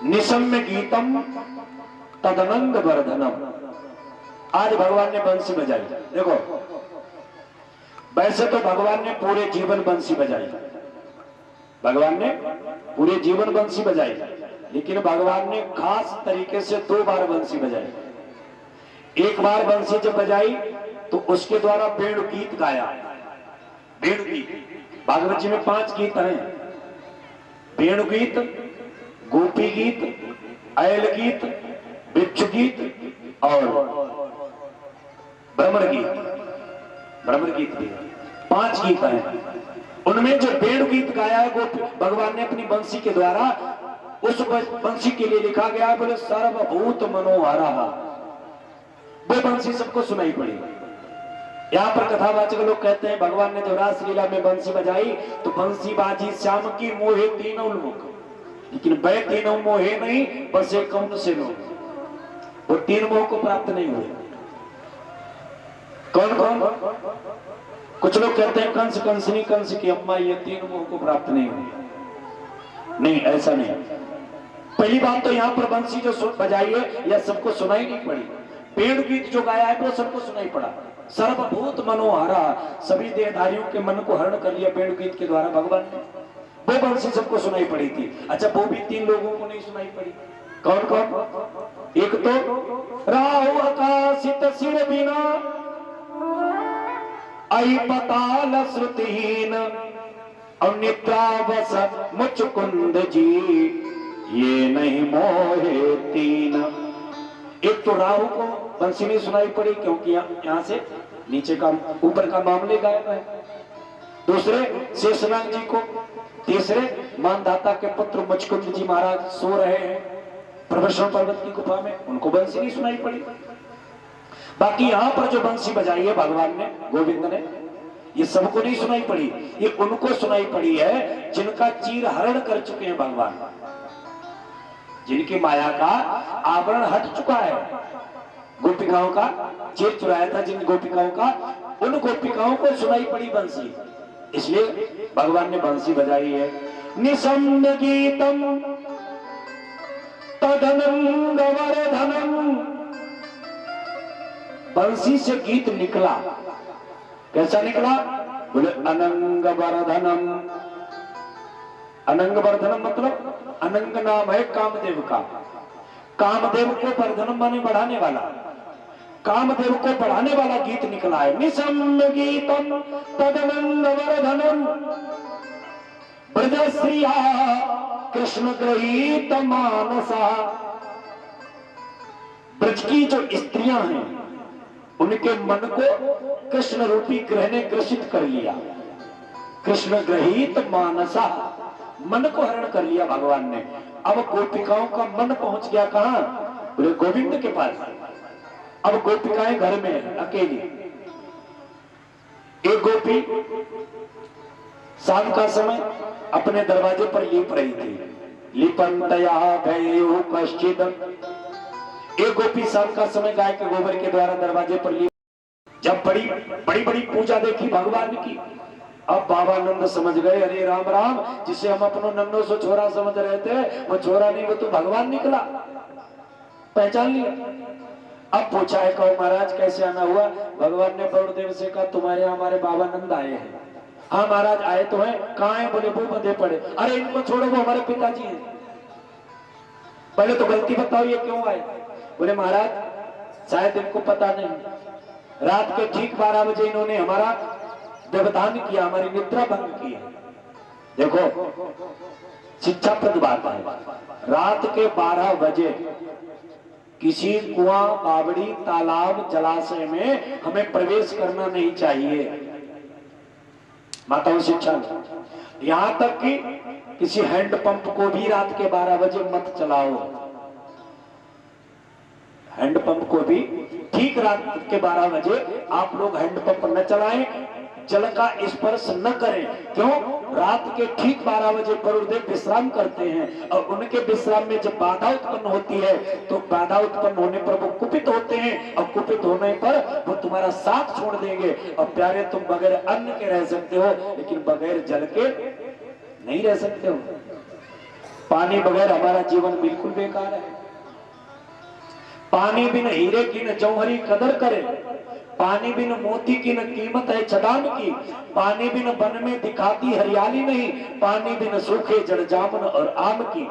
निशम्य गीतम तदनंद वर्धनम। आज भगवान ने बंसी बजाई। देखो वैसे तो भगवान ने पूरे जीवन बंसी बजाई, भगवान ने पूरे जीवन बंसी बजाई, लेकिन भगवान ने खास तरीके से 2 बार बंसी बजाई। एक बार बंसी जब बजाई तो उसके द्वारा वेणु गीत गाया। वेणु गीत भागवत जी में 5 गीत हैं। वेणु गीत, गोपी गीत, ऐल गीत, बिच्छू गीत और भ्रमर गीत। भ्रमर गीत भी 5 गीत हैं। उनमें जो वेणु गीत गाया है वो भगवान ने अपनी बंसी के द्वारा उस बंसी के लिए लिखा गया। बोले सर्वभूत मनोहरा, वो बंसी सबको सुनाई पड़ी। यहाँ पर कथावाचक लोग कहते हैं भगवान ने जब रास लीला में बंसी बजाई तो बंसी बाजी श्याम की मोहे तीनों लोग, लेकिन वह तीनों मोहे नहीं बसे कौन से लोग, वो 3 मोह को प्राप्त नहीं हुए। कौन कौन? कुछ लोग कहते हैं कंस कंसनी कंस की अम्मा, ये 3 मोह को प्राप्त नहीं हुई। नहीं, ऐसा नहीं। पहली बात तो यहाँ पर बंसी जो बजाई है यह सबको सुनाई नहीं पड़ी। पेड़ गीत जो गाया है वो सबको सुनाई पड़ा। सर्वभूत मनोहरा, सभी देहधारियों के मन को हरण कर लिया पेड़ गीत के द्वारा भगवान ने। वो बंसी सबको सुनाई पड़ी थी। अच्छा, वो भी 3 लोगों को नहीं सुनाई पड़ी। कौन कौन? एक तो राहु आकाशित सिर बिना, आई पताल श्रुतिहीन, और निद्रा बस मुचकुंद जी, ये नहीं मोहे तीन। एक तो राहु को बंसी नहीं सुनाई पड़ी क्योंकि यहाँ से नीचे का ऊपर का मामले गायब है। दूसरे शेषनाग जी को, तीसरे मानधाता के पुत्र मुचकुंद जी महाराज सो रहे हैं प्रभेश्वर पर्वत की गुफा में, उनको बंसी नहीं सुनाई पड़ी। बाकी यहाँ पर जो बंसी बजाई है भगवान ने, गोविंद ने, ये सबको नहीं सुनाई पड़ी। ये उनको सुनाई पड़ी है जिनका चीर हरण कर चुके हैं भगवान, जिनकी माया का आवरण हट चुका है। गोपिकाओं का चीर चुराया था जिन गोपिकाओं का, उन गोपिकाओं को सुनाई पड़ी बंसी, इसलिए भगवान ने बंसी बजाई है। निशम्य गीतम तदनंग वरधनम, बंसी से गीत निकला। कैसा निकला? बोले अनंग वर्धनम। अनंग वर्धनम मतलब अनंग नाम है कामदेव का। कामदेव को वर्धनम माने बढ़ाने वाला, कामदेव को बढ़ाने वाला गीत निकला है। निशम्य गीतम तदनंग वर्धनम, ब्रजश्रिया कृष्ण गृहीत मानसा। ब्रज की जो स्त्रियां हैं उनके मन को कृष्ण रूपी ग्रह ने ग्रसित कर लिया। कृष्ण गृहीत मानसा, मन को हरण कर लिया भगवान ने। अब गोपिकाओं का मन पहुंच गया कहां? बोले गोविंद के पास। अब गोपिकाएं घर में है अकेली। एक गोपी शाम का समय अपने दरवाजे पर लीप रही थी। लिपंतया भयउ कश्चिद। एक गोपी शाम का समय गाय के गोबर के द्वारा दरवाजे पर लीप, जब बड़ी बड़ी बड़ी पूजा देखी भगवान की, अब बाबा नंद समझ गए, अरे राम राम, जिसे हम अपनो नन्नो सो छोरा समझ रहे थे वो छोरा नहीं, वो तो भगवान निकला। पहचान लिया। अब पूछा है, कहो महाराज कैसे आना हुआ? भगवान ने वरुणदेव से कहा तुम्हारे हमारे बाबा नंद आए हैं। हाँ महाराज आए तो है। कहाँ है? बोले वो बंधे पड़े। अरे इनको छोड़ो, वो हमारे पिताजी हैं। पहले तो गलती बताओ ये क्यों आए? बोले महाराज शायद इनको पता नहीं, रात के ठीक 12 बजे इन्होंने हमारा व्यवधान किया, हमारी निद्रा भंग की है। देखो शिक्षाप्रद बात है, रात के 12 बजे किसी कुआं, बावड़ी, तालाब, जलाशय में हमें प्रवेश करना नहीं चाहिए। माताओं शिक्षा, यहां तक कि किसी हैंडपंप को भी रात के 12 बजे मत चलाओ। हैंडपंप को भी ठीक रात के 12 बजे आप लोग हैंडपंप न चलाएं, जल का स्पर्श न करें। क्यों? रात के ठीक 12 बजे गुरुदेव विश्राम करते हैं और उनके विश्राम में जब बाधा उत्पन्न होती है तो बाधा उत्पन्न होने पर वो कुपित होते हैं, और कुपित होने पर वो तुम्हारा साथ छोड़ देंगे। और प्यारे तुम बगैर अन्न के रह सकते हो, लेकिन बगैर जल के नहीं रह सकते हो। पानी बगैर हमारा जीवन बिल्कुल बेकार है। पानी बिन हीरे की न जौहरी कदर करे, पानी बिन मोती की न कीमत है छदान की, पानी बिन वन में दिखाती हरियाली नहीं, पानी बिन सूखे जड़ जामुन और आम की,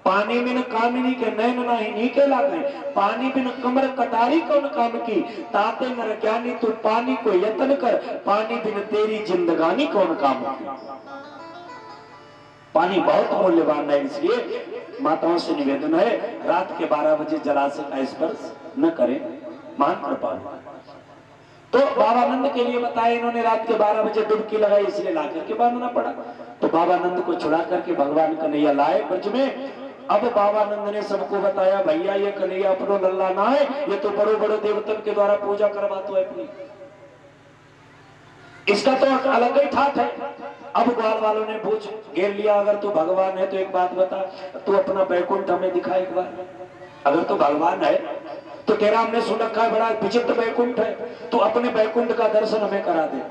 पानी बिन कामिनी के नैन नहीं नीके लागे, पानी बिन कमर कटारी कौन काम की, ताते नर ज्ञानी तू पानी को यत्न कर, पानी बिन तेरी जिंदगानी कौन काम की। पानी बहुत मूल्यवान है, इसलिए माताओं से निवेदन है रात के 12 बजे जलाशय का स्पर्श न करें। मान कृपा। तो बाबा नंद के लिए बताया इन्होंने, रात के 12 बजे डुबकी लगाई, इसलिए ला करके बांधना पड़ा। तो बाबा नंद को छुड़ा करके भगवान कन्हैया लाए ब्रज में। अब बाबा नंद ने सबको बताया, भैया ये कन्हैया अपनो लल्ला ना है, ये तो बड़े बड़े देवतन के द्वारा पूजा करवाते है अपनी, इसका तो अलग ही ठाठ है। अब ग्वाल वालों ने पूछ घेर लिया, अगर तू भगवान है तो एक बात बता, तू अपना बैकुंठ हमें दिखा एक बार। अगर तू भगवान है तो तेरा हमने सुन रखा है बड़ा विचित्र बैकुंठ है, तू अपने बैकुंठ का दर्शन हमें करा दे।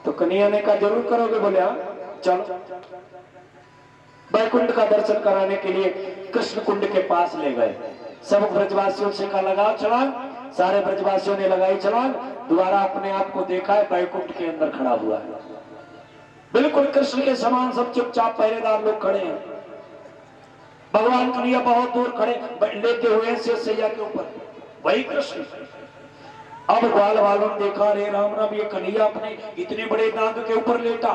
तो कन्हैया ने कहा जरूर करोगे? बोले हाँ चलो। वैकुंठ का दर्शन कराने के लिए कृष्ण कुंड के पास ले गए। सब ब्रजवासियों से का लगा छलांग, सारे ब्रजवासियों ने लगाई छलांग, दोबारा अपने आप को देखा है वैकुंठ के अंदर खड़ा हुआ है, बिल्कुल कृष्ण के समान। सब चुपचाप पहरेदार लोग खड़े हैं। भगवान कन्हैया बहुत दूर खड़े लेते हुए सैया के ऊपर, वही कृष्ण। अब ग्वाल वालों ने देखा, रे राम राम, ये कन्हैया अपने इतने बड़े नाग के ऊपर लेटा।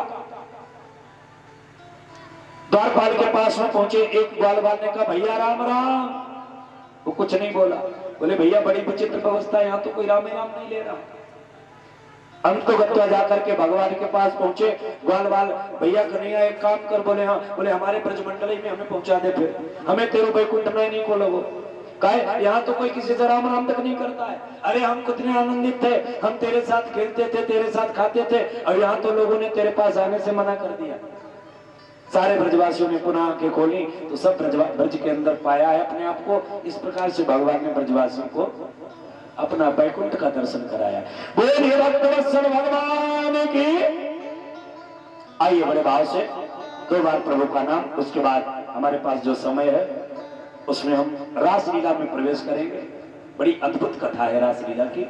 द्वारपाल के पास में पहुंचे, एक ग्वाल वाल ने कहा भैया राम राम। वो कुछ नहीं बोला, बोले भैया बड़ी विचित्र व्यवस्था, यहाँ तो कोई राम नहीं ले रहा। अंत को गत्वा जाकर के भगवान के पास पहुंचे ग्वाल वाल, भैया कन्हैया एक काम कर। बोले हाँ। बोले हमारे ब्रजमंडली में हमें पहुंचा दे, फिर हमें तेरे वैकुंठ में नहीं खोलो। वो कहे यहाँ तो कोई किसी से राम राम तक नहीं करता है। अरे हम कितने आनंदित थे, हम तेरे साथ खेलते थे, तेरे साथ खाते थे, और यहाँ तो लोगों ने तेरे पास आने से मना कर दिया। सारे ब्रजवासियों ने पुनः आंखें खोली तो सब ब्रज के अंदर पाया है अपने आप को। इस प्रकार से भगवान ने ब्रजवासियों को अपना वैकुंठ का दर्शन कराया। बोलिए भक्तवत्सल भगवान की। आइए बड़े भाव से 2 बार प्रभु का नाम, उसके बाद हमारे पास जो समय है उसमें हम रासलीला में प्रवेश करेंगे। बड़ी अद्भुत कथा है रासलीला की।